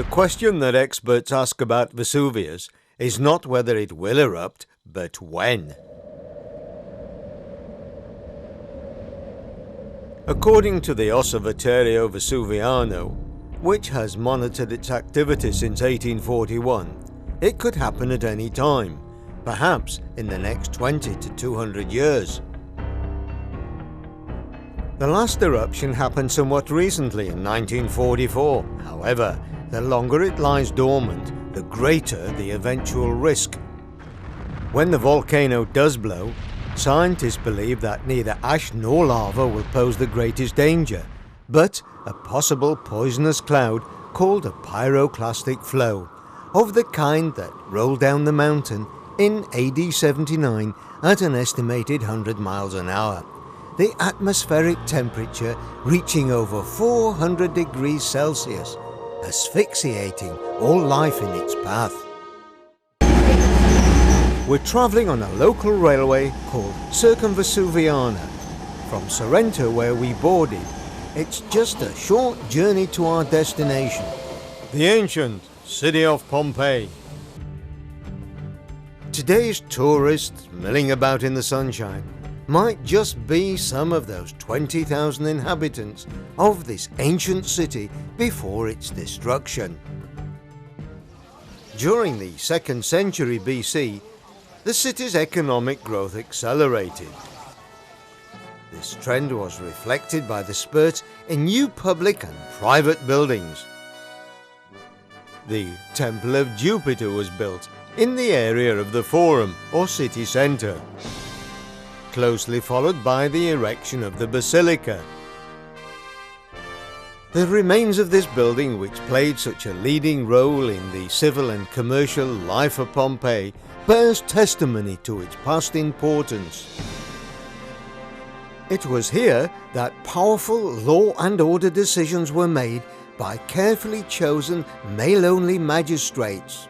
The question that experts ask about Vesuvius is not whether it will erupt, but when. According to the Osservatorio Vesuviano, which has monitored its activity since 1841, it could happen at any time, perhaps in the next 20 to 200 years. The last eruption happened somewhat recently in 1944. However, the longer it lies dormant, the greater the eventual risk. When the volcano does blow, scientists believe that neither ash nor lava will pose the greatest danger, but a possible poisonous cloud called a pyroclastic flow, of the kind that rolled down the mountain in AD 79 at an estimated 100 miles an hour. The atmospheric temperature reaching over 400 degrees Celsius, asphyxiating all life in its path. We're travelling on a local railway called Circumvesuviana. From Sorrento, where we boarded, it's just a short journey to our destination, the ancient city of Pompeii. Today's tourists milling about in the sunshine might just be some of those 20,000 inhabitants of this ancient city before its destruction. During the 2nd century BC, the city's economic growth accelerated. This trend was reflected by the spurt in new public and private buildings. The Temple of Jupiter was built in the area of the Forum or city centre, closely followed by the erection of the Basilica. The remains of this building, which played such a leading role in the civil and commercial life of Pompeii, bears testimony to its past importance. It was here that powerful law and order decisions were made by carefully chosen male-only magistrates.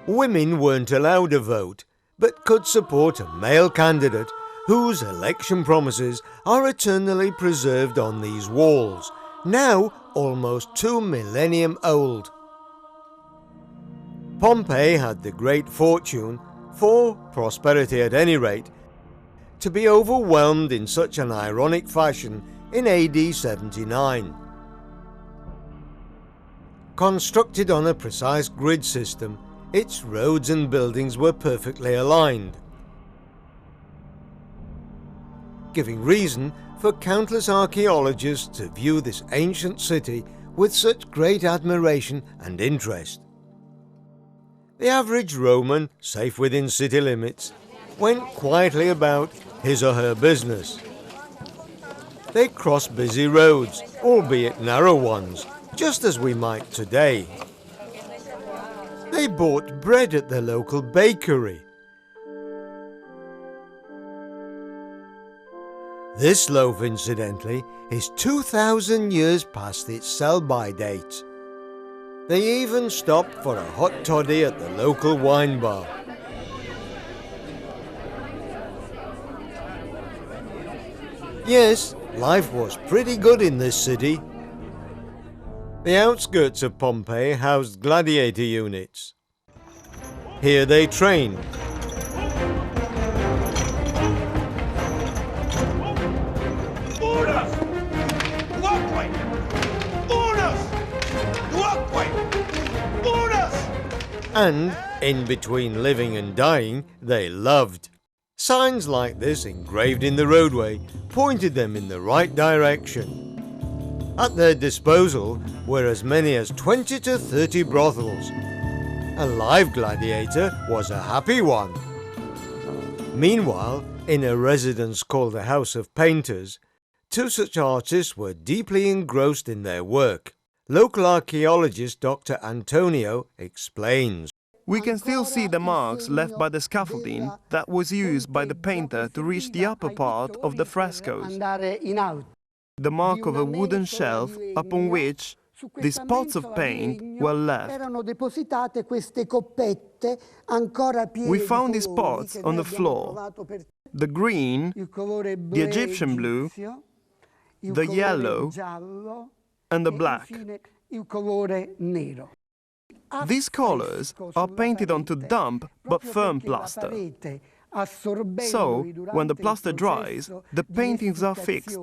Women weren't allowed to vote, but could support a male candidate whose election promises are eternally preserved on these walls, now almost 2 millennium old. Pompeii had the great fortune, for prosperity at any rate, to be overwhelmed in such an ironic fashion in AD 79. Constructed on a precise grid system, its roads and buildings were perfectly aligned, giving reason for countless archaeologists to view this ancient city with such great admiration and interest. The average Roman, safe within city limits, went quietly about his or her business. They crossed busy roads, albeit narrow ones, just as we might today. They bought bread at the local bakery. This loaf, incidentally, is 2,000 years past its sell-by date. They even stopped for a hot toddy at the local wine bar. Yes, life was pretty good in this city. The outskirts of Pompeii housed gladiator units. Here they trained. And, in between living and dying, they loved. Signs like this engraved in the roadway pointed them in the right direction. At their disposal were as many as 20 to 30 brothels. A live gladiator was a happy one. Meanwhile, in a residence called the House of Painters, 2 such artists were deeply engrossed in their work. Local archaeologist Dr. Antonio explains. We can still see the marks left by the scaffolding that was used by the painter to reach the upper part of the frescoes. The mark of a wooden shelf upon which the spots of paint were left. We found these spots on the floor: the green, the Egyptian blue, the yellow, and the black. These colors are painted onto damp but firm plaster. So, when the plaster dries, the paintings are fixed.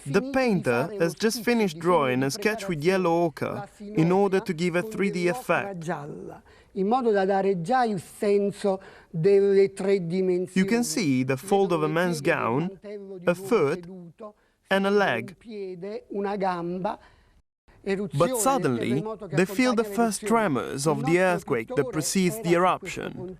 The painter has just finished drawing a sketch with yellow ochre in order to give a 3D effect. You can see the fold of a man's gown, a foot, and a leg. But suddenly, they feel the first tremors of the earthquake that precedes the eruption.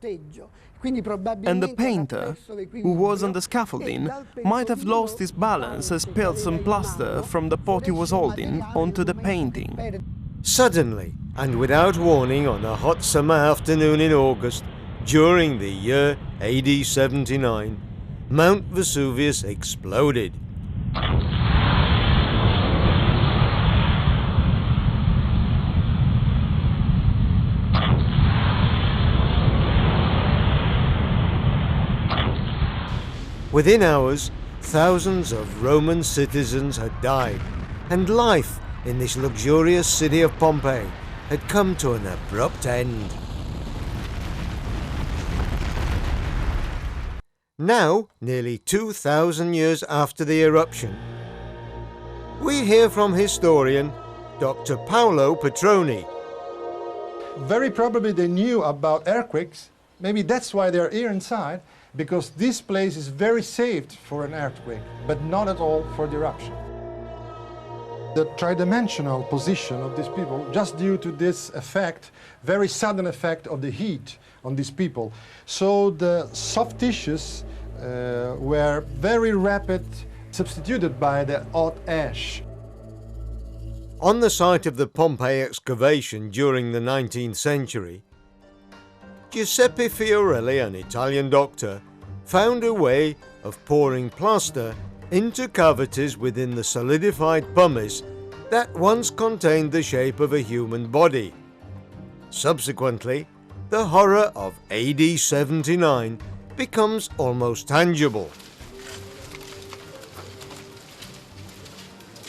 And the painter, who was on the scaffolding, might have lost his balance and spilled some plaster from the pot he was holding onto the painting. Suddenly, and without warning, on a hot summer afternoon in August, during the year AD 79, Mount Vesuvius exploded. Within hours, thousands of Roman citizens had died, and life in this luxurious city of Pompeii had come to an abrupt end. Now, nearly 2,000 years after the eruption, we hear from historian Dr. Paolo Petroni. Very probably they knew about earthquakes. Maybe that's why they're here inside, because this place is very safe for an earthquake, but not at all for the eruption. The tridimensional position of these people, just due to this effect, very sudden effect of the heat on these people. So the soft tissues were very rapid, substituted by the hot ash. On the site of the Pompeii excavation during the 19th century, Giuseppe Fiorelli, an Italian doctor, found a way of pouring plaster into cavities within the solidified pumice that once contained the shape of a human body. Subsequently, the horror of AD 79 becomes almost tangible.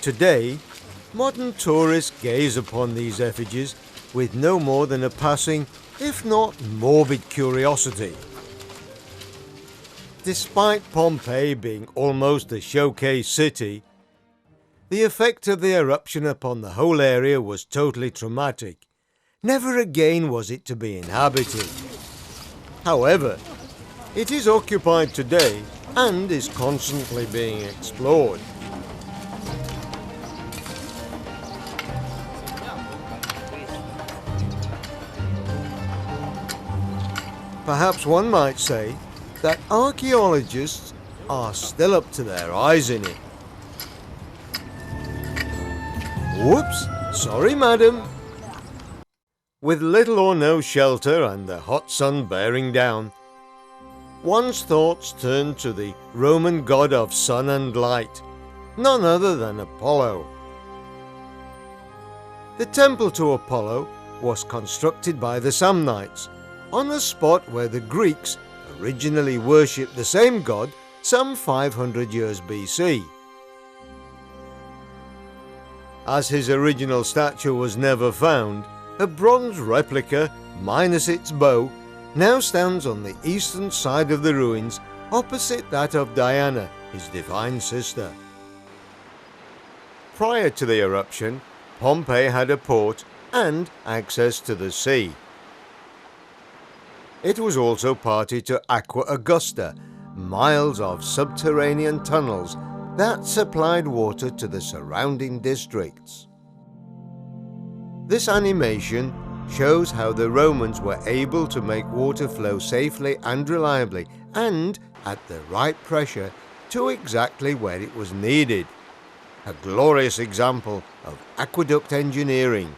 Today, modern tourists gaze upon these effigies with no more than a passing, if not morbid, curiosity. Despite Pompeii being almost a showcase city, the effect of the eruption upon the whole area was totally traumatic. Never again was it to be inhabited. However, it is occupied today and is constantly being explored. Perhaps one might say that archaeologists are still up to their eyes in it. Whoops, sorry madam. With little or no shelter and the hot sun bearing down, one's thoughts turn to the Roman god of sun and light, none other than Apollo. The temple to Apollo was constructed by the Samnites on a spot where the Greeks originally worshipped the same god some 500 years BC. As his original statue was never found, a bronze replica, minus its bow, now stands on the eastern side of the ruins opposite that of Diana, his divine sister. Prior to the eruption, Pompeii had a port and access to the sea. It was also party to Aqua Augusta, miles of subterranean tunnels that supplied water to the surrounding districts. This animation shows how the Romans were able to make water flow safely and reliably and at the right pressure to exactly where it was needed. A glorious example of aqueduct engineering.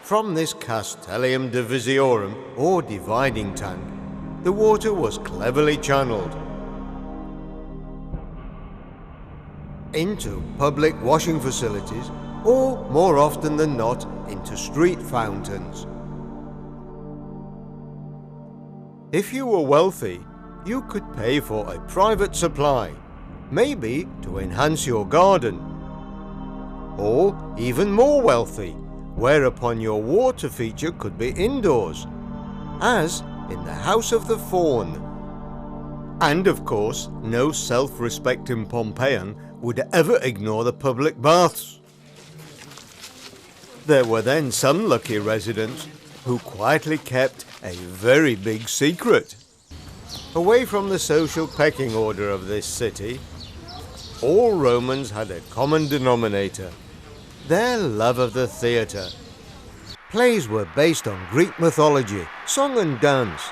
From this Castellum Divisiorum, or dividing tank, the water was cleverly channeled into public washing facilities, or more often than not, into street fountains. If you were wealthy, you could pay for a private supply, maybe to enhance your garden. or even more wealthy, whereupon your water feature could be indoors, as in the House of the Faun. And of course, no self-respecting Pompeian would ever ignore the public baths. There were then some lucky residents who quietly kept a very big secret. Away from the social pecking order of this city, all Romans had a common denominator: their love of the theatre. Plays were based on Greek mythology, song and dance,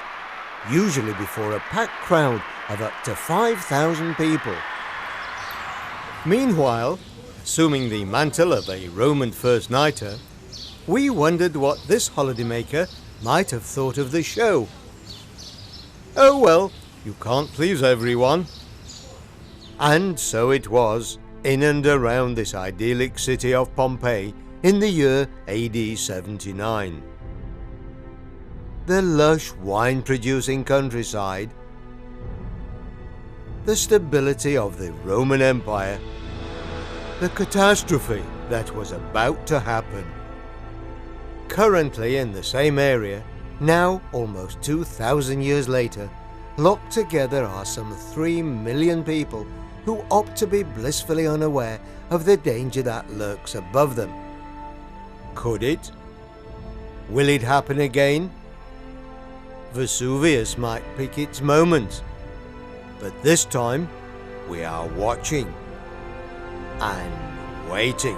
usually before a packed crowd of up to 5,000 people. Meanwhile, assuming the mantle of a Roman first-nighter, we wondered what this holidaymaker might have thought of the show. Oh well, you can't please everyone. And so it was, in and around this idyllic city of Pompeii in the year AD 79. The lush wine-producing countryside, the stability of the Roman Empire, the catastrophe that was about to happen. Currently in the same area, now almost 2,000 years later, locked together are some 3 million people who opt to be blissfully unaware of the danger that lurks above them. Could it? Will it happen again? Vesuvius might pick its moment. But this time, we are watching and waiting.